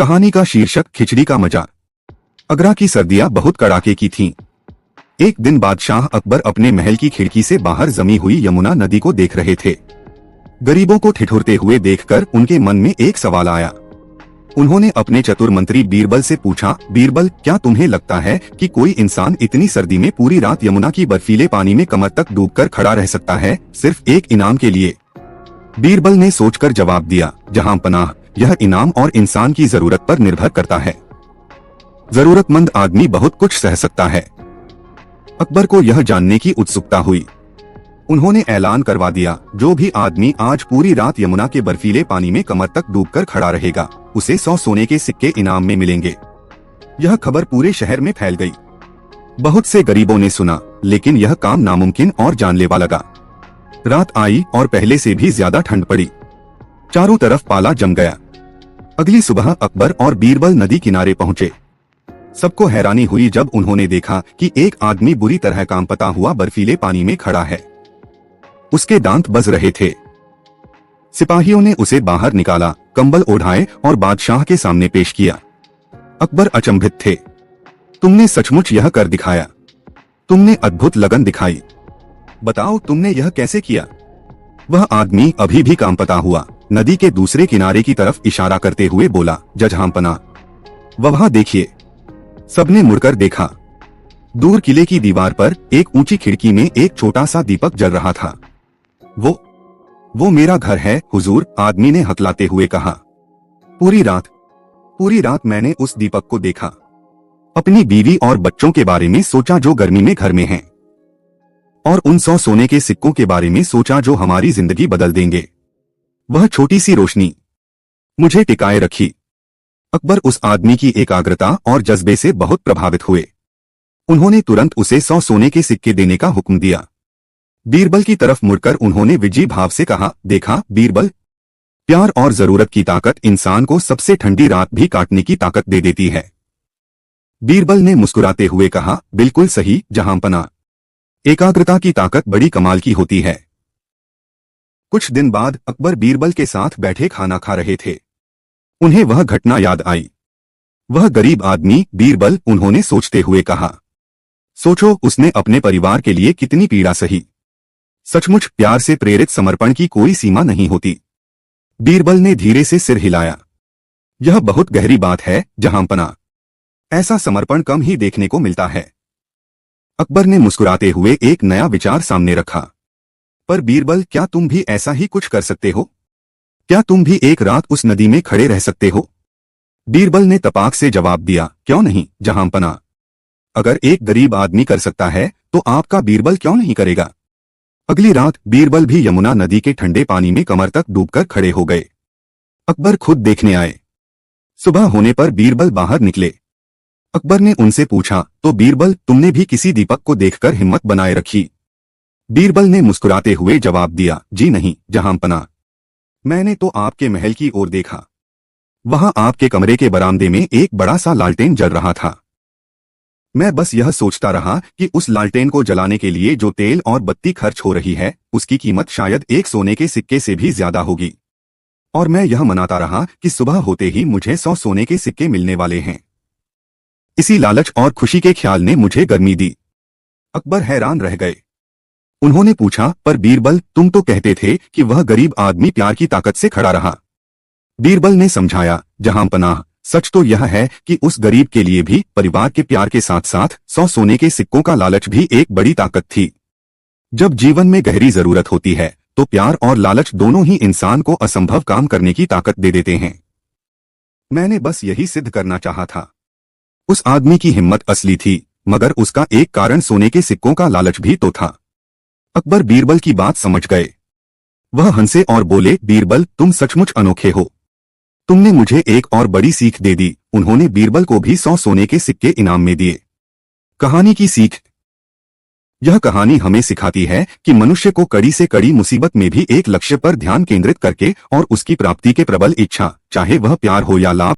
कहानी का शीर्षक खिचड़ी का मजा। आगरा की सर्दियां बहुत कड़ाके की थीं। एक दिन बादशाह अकबर अपने महल की खिड़की से बाहर जमी हुई यमुना नदी को देख रहे थे। गरीबों को ठिठुरते हुए देखकर उनके मन में एक सवाल आया। उन्होंने अपने चतुर मंत्री बीरबल से पूछा, बीरबल, क्या तुम्हें लगता है कि कोई इंसान इतनी सर्दी में पूरी रात यमुना की बर्फीले पानी में कमर तक डूबकर खड़ा रह सकता है, सिर्फ एक इनाम के लिए? बीरबल ने सोचकर जवाब दिया, जहां पनाह, यह इनाम और इंसान की जरूरत पर निर्भर करता है। जरूरतमंद आदमी बहुत कुछ सह सकता है। अकबर को यह जानने की उत्सुकता हुई। उन्होंने ऐलान करवा दिया, जो भी आदमी आज पूरी रात यमुना के बर्फीले पानी में कमर तक डूबकर खड़ा रहेगा, उसे 100 सोने के सिक्के इनाम में मिलेंगे। यह खबर पूरे शहर में फैल गई। बहुत से गरीबों ने सुना, लेकिन यह काम नामुमकिन और जानलेवा लगा। रात आई और पहले से भी ज्यादा ठंड पड़ी। चारों तरफ पाला जम गया। अगली सुबह अकबर और बीरबल नदी किनारे पहुंचे। सबको हैरानी हुई जब उन्होंने देखा कि एक आदमी बुरी तरह कांपता हुआ बर्फीले पानी में खड़ा है। उसके दांत बज रहे थे। सिपाहियों ने उसे बाहर निकाला, कंबल ओढ़ाए और बादशाह के सामने पेश किया। अकबर अचंभित थे। तुमने सचमुच यह कर दिखाया। तुमने अद्भुत लगन दिखाई। बताओ, तुमने यह कैसे किया? वह आदमी अभी भी कांपता हुआ नदी के दूसरे किनारे की तरफ इशारा करते हुए बोला, जजहांपना, वहां देखिए। सबने मुड़कर देखा। दूर किले की दीवार पर एक ऊंची खिड़की में एक छोटा सा दीपक जल रहा था। वो मेरा घर है हुजूर, आदमी ने हकलाते हुए कहा। पूरी रात मैंने उस दीपक को देखा। अपनी बीवी और बच्चों के बारे में सोचा जो गर्मी में घर में हैं, और उन 100 सोने के सिक्कों के बारे में सोचा जो हमारी जिंदगी बदल देंगे। वह छोटी सी रोशनी मुझे टिकाए रखी। अकबर उस आदमी की एकाग्रता और जज्बे से बहुत प्रभावित हुए। उन्होंने तुरंत उसे 100 सोने के सिक्के देने का हुक्म दिया। बीरबल की तरफ मुड़कर उन्होंने विजयी भाव से कहा, देखा बीरबल, प्यार और जरूरत की ताकत इंसान को सबसे ठंडी रात भी काटने की ताकत दे देती है। बीरबल ने मुस्कुराते हुए कहा, बिल्कुल सही जहांपना, एकाग्रता की ताकत बड़ी कमाल की होती है। कुछ दिन बाद अकबर बीरबल के साथ बैठे खाना खा रहे थे। उन्हें वह घटना याद आई। वह गरीब आदमी बीरबल, उन्होंने सोचते हुए कहा, सोचो उसने अपने परिवार के लिए कितनी पीड़ा सही। सचमुच प्यार से प्रेरित समर्पण की कोई सीमा नहीं होती। बीरबल ने धीरे से सिर हिलाया। यह बहुत गहरी बात है जहांपना, ऐसा समर्पण कम ही देखने को मिलता है। अकबर ने मुस्कुराते हुए एक नया विचार सामने रखा, पर बीरबल, क्या तुम भी ऐसा ही कुछ कर सकते हो? क्या तुम भी एक रात उस नदी में खड़े रह सकते हो? बीरबल ने तपाक से जवाब दिया, क्यों नहीं जहांपना, अगर एक गरीब आदमी कर सकता है तो आपका बीरबल क्यों नहीं करेगा? अगली रात बीरबल भी यमुना नदी के ठंडे पानी में कमर तक डूबकर खड़े हो गए। अकबर खुद देखने आए। सुबह होने पर बीरबल बाहर निकले। अकबर ने उनसे पूछा, तो बीरबल, तुमने भी किसी दीपक को देखकर हिम्मत बनाए रखी? बीरबल ने मुस्कुराते हुए जवाब दिया, जी नहीं जहांपना, मैंने तो आपके महल की ओर देखा। वहां आपके कमरे के बरामदे में एक बड़ा सा लालटेन जल रहा था। मैं बस यह सोचता रहा कि उस लालटेन को जलाने के लिए जो तेल और बत्ती खर्च हो रही है, उसकी कीमत शायद 1 सोने के सिक्के से भी ज्यादा होगी। और मैं यह मनाता रहा कि सुबह होते ही मुझे 100 सोने के सिक्के मिलने वाले हैं। इसी लालच और खुशी के ख्याल ने मुझे गर्मी दी। अकबर हैरान रह गए। उन्होंने पूछा, पर बीरबल, तुम तो कहते थे कि वह गरीब आदमी प्यार की ताकत से खड़ा रहा। बीरबल ने समझाया, जहांपनाह, सच तो यह है कि उस गरीब के लिए भी परिवार के प्यार के साथ साथ 100 सोने के सिक्कों का लालच भी एक बड़ी ताकत थी। जब जीवन में गहरी जरूरत होती है तो प्यार और लालच दोनों ही इंसान को असंभव काम करने की ताकत दे देते हैं। मैंने बस यही सिद्ध करना चाहा था। उस आदमी की हिम्मत असली थी, मगर उसका एक कारण सोने के सिक्कों का लालच भी तो था। अकबर बीरबल की बात समझ गए। वह हंसे और बोले, बीरबल, तुम सचमुच अनोखे हो। तुमने मुझे एक और बड़ी सीख दे दी। उन्होंने बीरबल को भी 100 सोने के सिक्के इनाम में दिए। कहानी की सीख। यह कहानी हमें सिखाती है कि मनुष्य को कड़ी से कड़ी मुसीबत में भी एक लक्ष्य पर ध्यान केंद्रित करके और उसकी प्राप्ति के प्रबल इच्छा, चाहे वह प्यार हो या लाभ,